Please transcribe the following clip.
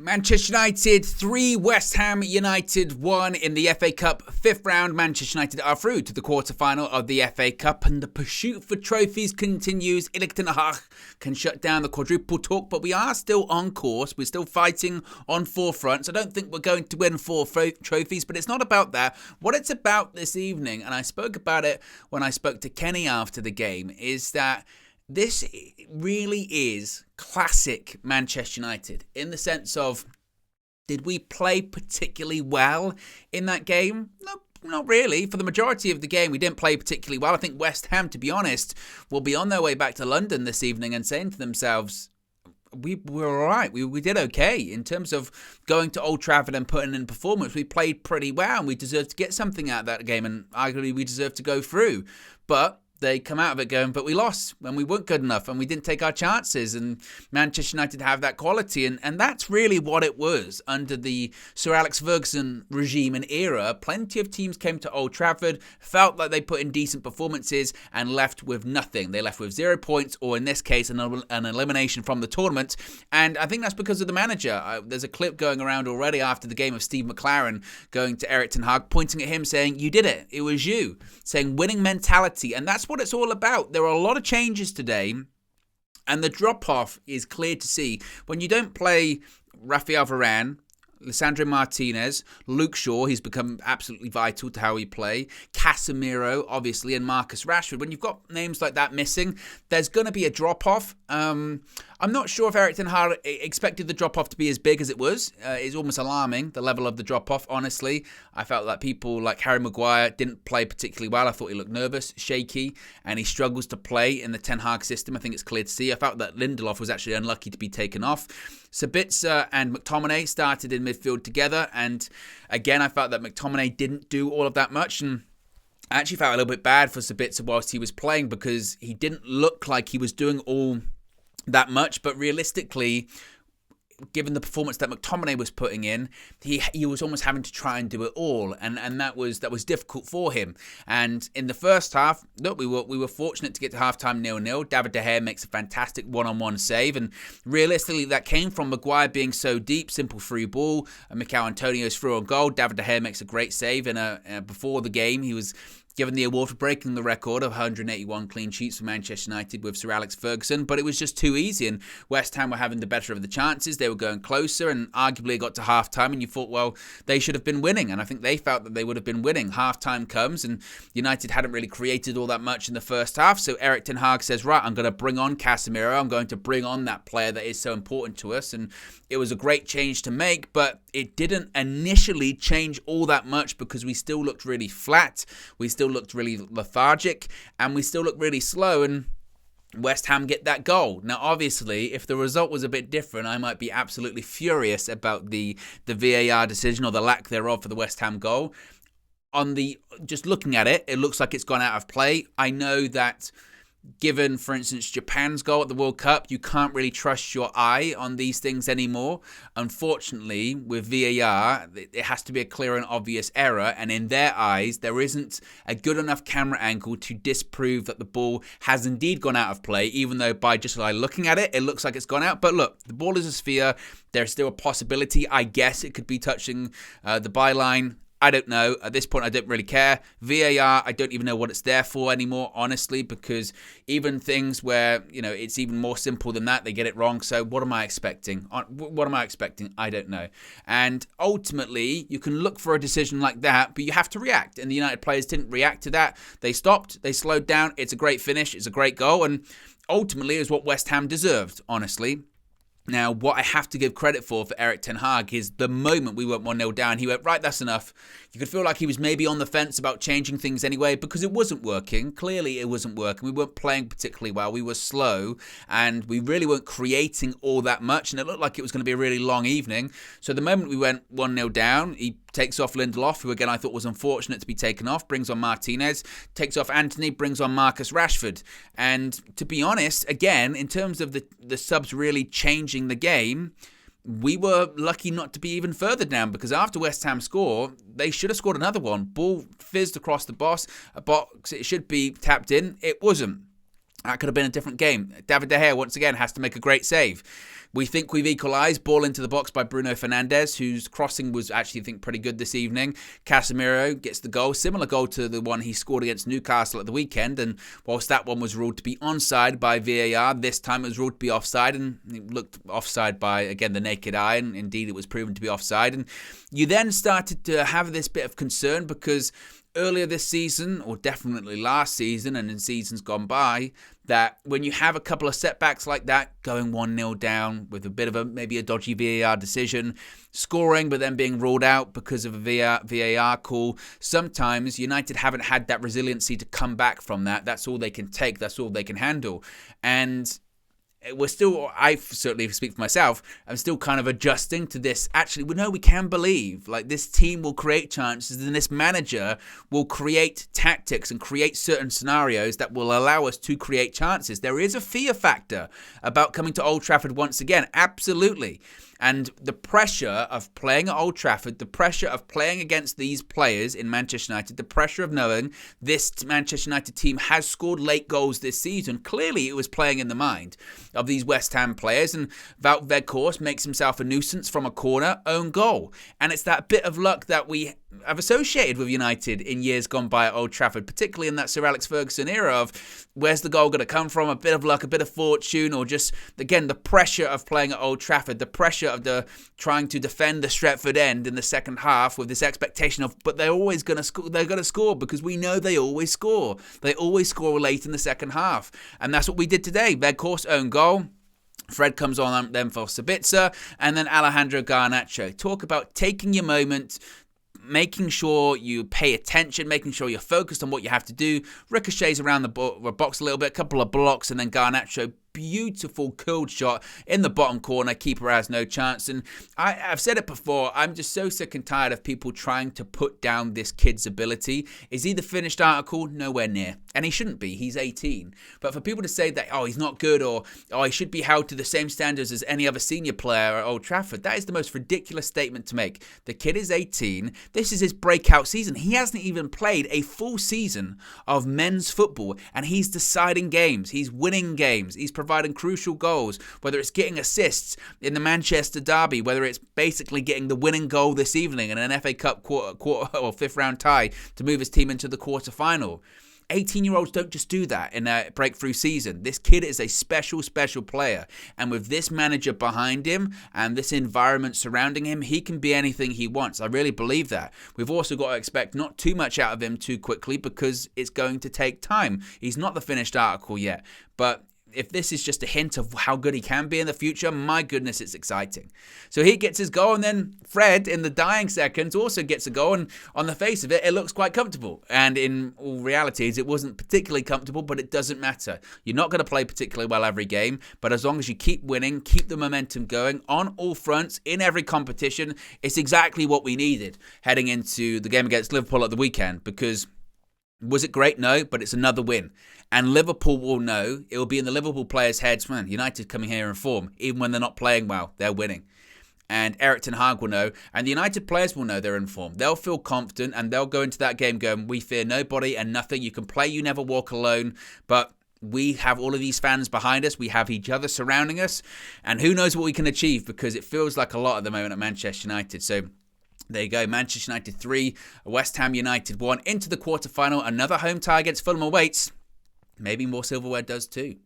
Manchester United 3, West Ham United 1 in the FA Cup 5th round. Manchester United are through to the quarter-final of the FA Cup, and the pursuit for trophies continues. Erik ten Hag can shut down the quadruple talk, but we are still on course. We're still fighting on 4 fronts. I don't think we're going to win 4 trophies, but it's not about that. What it's about this evening, and I spoke about it when I spoke to Kenny after the game, is that this really is classic Manchester United in the sense of, did we play particularly well in that game? No, not really. For the majority of the game, we didn't play particularly well. I think West Ham, to be honest, will be on their way back to London this evening and saying to themselves, we were all right. We did okay in terms of going to Old Trafford and putting in performance. We played pretty well and we deserved to get something out of that game, and arguably we deserved to go through. But they come out of it going, but we lost and we weren't good enough and we didn't take our chances, and Manchester United have that quality, and that's really what it was under the Sir Alex Ferguson regime and era. Plenty of teams came to Old Trafford, felt like they put in decent performances and left with nothing. They left with 0 points, or in this case an elimination from the tournament, and I think that's because of the manager. There's a clip going around already after the game of Steve McLaren going to Erik ten Hag, pointing at him saying, you did it, it was you, saying winning mentality, and that's what it's all about. There are a lot of changes today, and the drop-off is clear to see. When you don't play Rafael Varane, Lisandro Martinez, Luke Shaw, he's become absolutely vital to how we play, Casemiro, obviously, and Marcus Rashford. When you've got names like that missing, there's going to be a drop-off. I'm not sure if Erik ten Hag expected the drop-off to be as big as it was. It's almost alarming, the level of the drop-off, honestly. I felt like people like Harry Maguire didn't play particularly well. I thought he looked nervous, shaky, and he struggles to play in the Ten Hag system. I think it's clear to see. I felt that Lindelof was actually unlucky to be taken off. Sabitzer and McTominay started in midfield together, and again, I felt that McTominay didn't do all of that much, and I actually felt a little bit bad for Sabitzer whilst he was playing because he didn't look like he was doing all that much, but realistically, given the performance that McTominay was putting in, he was almost having to try and do it all, and that was difficult for him. And in the first half, look, we were fortunate to get to halftime 0-0. David De Gea makes a fantastic one-on-one save, and realistically, that came from Maguire being so deep, simple free ball, and Mikel Antonio's through on goal. David De Gea makes a great save, and before the game, he was given the award for breaking the record of 181 clean sheets for Manchester United with Sir Alex Ferguson, but it was just too easy, and West Ham were having the better of the chances. They were going closer, and arguably it got to half-time, and you thought, well, they should have been winning, and I think they felt that they would have been winning. Half-time comes, and United hadn't really created all that much in the first half, so Erik ten Hag says, right, I'm going to bring on Casemiro, I'm going to bring on that player that is so important to us, and it was a great change to make, but it didn't initially change all that much because we still looked really flat, we still looked really lethargic, and we still looked really slow, and West Ham get that goal. Now, obviously, if the result was a bit different, I might be absolutely furious about the VAR decision or the lack thereof for the West Ham goal. Just looking at it, it looks like it's gone out of play. I know that given, for instance, Japan's goal at the World Cup, you can't really trust your eye on these things anymore. Unfortunately, with VAR, it has to be a clear and obvious error, and in their eyes, there isn't a good enough camera angle to disprove that the ball has indeed gone out of play, even though by just looking at it, it looks like it's gone out. But look, the ball is a sphere. There's still a possibility. I guess it could be touching the byline. I don't know. At this point, I don't really care. VAR, I don't even know what it's there for anymore, honestly, because even things where, it's even more simple than that, they get it wrong. So what am I expecting? What am I expecting? I don't know. And ultimately, you can look for a decision like that, but you have to react. And the United players didn't react to that. They stopped. They slowed down. It's a great finish. It's a great goal. And ultimately, is what West Ham deserved, honestly. Now, what I have to give credit for Erik ten Hag is the moment we went 1-0 down, he went, right, that's enough. You could feel like he was maybe on the fence about changing things anyway because it wasn't working. Clearly, it wasn't working. We weren't playing particularly well. We were slow, and we really weren't creating all that much, and it looked like it was going to be a really long evening. So the moment we went 1-0 down, he takes off Lindelof, who again I thought was unfortunate to be taken off, brings on Martinez, takes off Anthony, brings on Marcus Rashford. And to be honest, again, in terms of the subs really changing the game, we were lucky not to be even further down because after West Ham score, they should have scored another one. Ball fizzed across the box. It should be tapped in. It wasn't. That could have been a different game. David De Gea, once again, has to make a great save. We think we've equalised. Ball into the box by Bruno Fernandes, whose crossing was actually, I think, pretty good this evening. Casemiro gets the goal, similar goal to the one he scored against Newcastle at the weekend. And whilst that one was ruled to be onside by VAR, this time it was ruled to be offside, and it looked offside by, again, the naked eye. And indeed, it was proven to be offside. And you then started to have this bit of concern because earlier this season, or definitely last season and in seasons gone by, that when you have a couple of setbacks like that, going 1-0 down with a bit of maybe a dodgy VAR decision, scoring but then being ruled out because of a VAR call, sometimes United haven't had that resiliency to come back from that. That's all they can take. That's all they can handle. And we're still, I certainly speak for myself, I'm still kind of adjusting to this. Actually, we can believe, like, this team will create chances and this manager will create tactics and create certain scenarios that will allow us to create chances. There is a fear factor about coming to Old Trafford once again, absolutely. And the pressure of playing at Old Trafford, the pressure of playing against these players in Manchester United, the pressure of knowing this Manchester United team has scored late goals this season. Clearly, it was playing in the mind of these West Ham players. And Wout Weghorst makes himself a nuisance from a corner, own goal. And it's that bit of luck that we have associated with United in years gone by at Old Trafford, particularly in that Sir Alex Ferguson era of where's the goal going to come from, a bit of luck, a bit of fortune, or just, again, the pressure of playing at Old Trafford, the pressure of the trying to defend the Stretford end in the second half with this expectation of, but they're always going to score, they're going to score because we know they always score. They always score late in the second half. And that's what we did today. Weghorst own goal. Fred comes on then for Sabitzer, and then Alejandro Garnacho. Talk about taking your moment, making sure you pay attention, making sure you're focused on what you have to do. Ricochets around the box a little bit, a couple of blocks, and then Garnacho, beautiful curled shot in the bottom corner. Keeper has no chance. And I've said it before, I'm just so sick and tired of people trying to put down this kid's ability. Is he the finished article? Nowhere near. And he shouldn't be. He's 18. But for people to say that, oh, he's not good, or oh, he should be held to the same standards as any other senior player at Old Trafford, that is the most ridiculous statement to make. The kid is 18. This is his breakout season. He hasn't even played a full season of men's football, and he's deciding games. He's winning games. He's providing crucial goals, whether it's getting assists in the Manchester derby, whether it's basically getting the winning goal this evening in an FA Cup quarter or fifth round tie to move his team into the quarter-final. 18-year-olds don't just do that in a breakthrough season. This kid is a special, special player. And with this manager behind him and this environment surrounding him, he can be anything he wants. I really believe that. We've also got to expect not too much out of him too quickly because it's going to take time. He's not the finished article yet. But if this is just a hint of how good he can be in the future, my goodness, it's exciting. So he gets his goal, and then Fred, in the dying seconds, also gets a goal, and on the face of it, it looks quite comfortable. And in all realities, it wasn't particularly comfortable, but it doesn't matter. You're not going to play particularly well every game, but as long as you keep winning, keep the momentum going on all fronts, in every competition, it's exactly what we needed heading into the game against Liverpool at the weekend, because was it great? No, but it's another win. And Liverpool will know, it will be in the Liverpool players' heads, man, United coming here in form. Even when they're not playing well, they're winning. And Erik ten Hag will know, and the United players will know they're in form. They'll feel confident, and they'll go into that game going, we fear nobody and nothing. You can play, you never walk alone. But we have all of these fans behind us. We have each other surrounding us. And who knows what we can achieve, because it feels like a lot at the moment at Manchester United. So there you go, Manchester United 3, West Ham United 1, into the quarterfinal. Another home tie against Fulham awaits. Maybe more silverware does too.